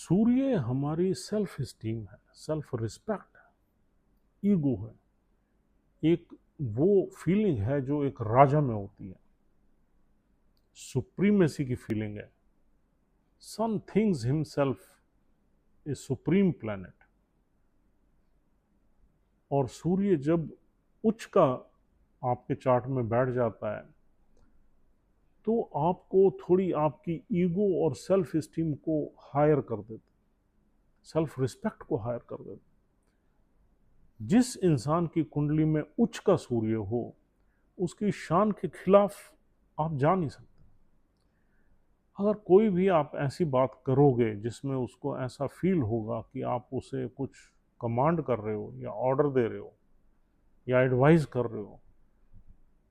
सूर्य हमारी self esteem है, self respect है, ईगो है, एक वो फीलिंग है जो एक राजा में होती है, सुप्रीमेसी की फीलिंग है। Sun thinks himself a supreme planet. और सूर्य जब उच्च का आपके चार्ट में बैठ जाता है तो आपको थोड़ी आपकी ईगो और सेल्फ स्टीम को हायर कर देता, सेल्फ रिस्पेक्ट को हायर कर देता। जिस इंसान की कुंडली में उच्च का सूर्य हो उसकी शान के खिलाफ आप जा नहीं सकते। अगर कोई भी आप ऐसी बात करोगे जिसमें उसको ऐसा फील होगा कि आप उसे कुछ कमांड कर रहे हो या ऑर्डर दे रहे हो या एडवाइस कर रहे हो,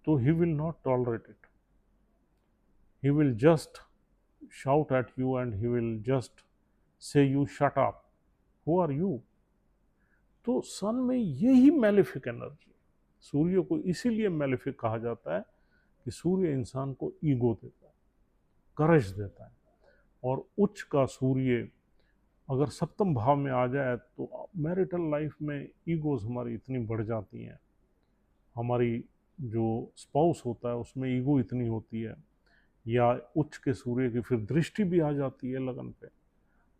तो he will not tolerate it. He will just shout at you and he will just say you shut up, who are you। तो सन में यही मैलिफिक एनर्जी, सूर्य को इसीलिए मैलिफिक कहा जाता है कि सूर्य इंसान को ईगो देता है, करेज देता है। और उच्च का सूर्य अगर सप्तम भाव में आ जाए तो मैरिटल लाइफ में ईगोज हमारी इतनी बढ़ जाती हैं, हमारी जो स्पाउस होता है उसमें ईगो इतनी होती है, या उच्च के सूर्य की फिर दृष्टि भी आ जाती है लगन पे,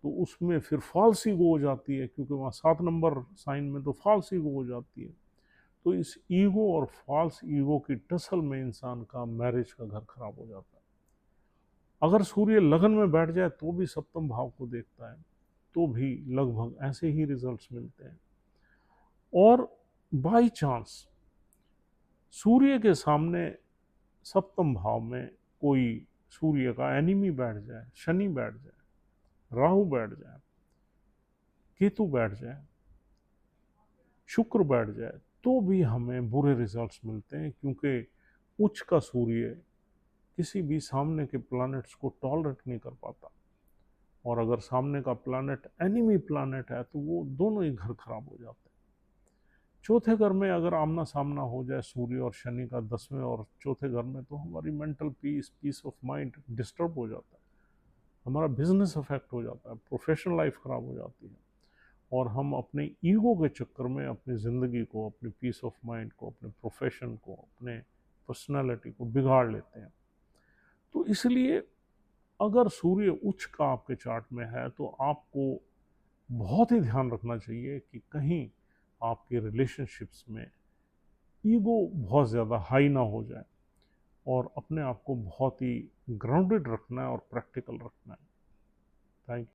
तो उसमें फिर फॉल्स ईगो हो जाती है, क्योंकि वहाँ 7 नंबर साइन में तो फॉल्स ईगो हो जाती है। तो इस ईगो और फॉल्स ईगो की टसल में इंसान का मैरिज का घर खराब हो जाता है। अगर सूर्य लगन में बैठ जाए तो भी सप्तम भाव को देखता है तो भी लगभग ऐसे ही रिजल्ट्स मिलते हैं। और बाई चांस सूर्य के सामने सप्तम भाव में कोई सूर्य का एनिमी बैठ जाए, शनि बैठ जाए, राहु बैठ जाए, केतु बैठ जाए, शुक्र बैठ जाए, तो भी हमें बुरे रिजल्ट्स मिलते हैं, क्योंकि उच्च का सूर्य किसी भी सामने के प्लैनेट्स को टॉलरेट नहीं कर पाता। और अगर सामने का प्लैनेट एनिमी प्लैनेट है तो वो दोनों ही घर खराब हो जाते हैं। चौथे घर में अगर आमना सामना हो जाए सूर्य और शनि का 10वें और चौथे घर में, तो हमारी mental peace of mind disturb हो जाता है, हमारा बिजनेस अफेक्ट हो जाता है, प्रोफेशनल लाइफ खराब हो जाती है, और हम अपने ईगो के चक्कर में अपनी ज़िंदगी को, अपनी पीस ऑफ माइंड को, अपने प्रोफेशन को, अपने पर्सनालिटी को बिगाड़ लेते हैं। तो इसलिए अगर सूर्य उच्च का आपके चार्ट में है तो आपको बहुत ही ध्यान रखना चाहिए कि कहीं आपके रिलेशनशिप्स में ईगो बहुत ज़्यादा हाई ना हो जाए, और अपने आप को बहुत ही ग्राउंडेड रखना है और प्रैक्टिकल रखना है। Thank you.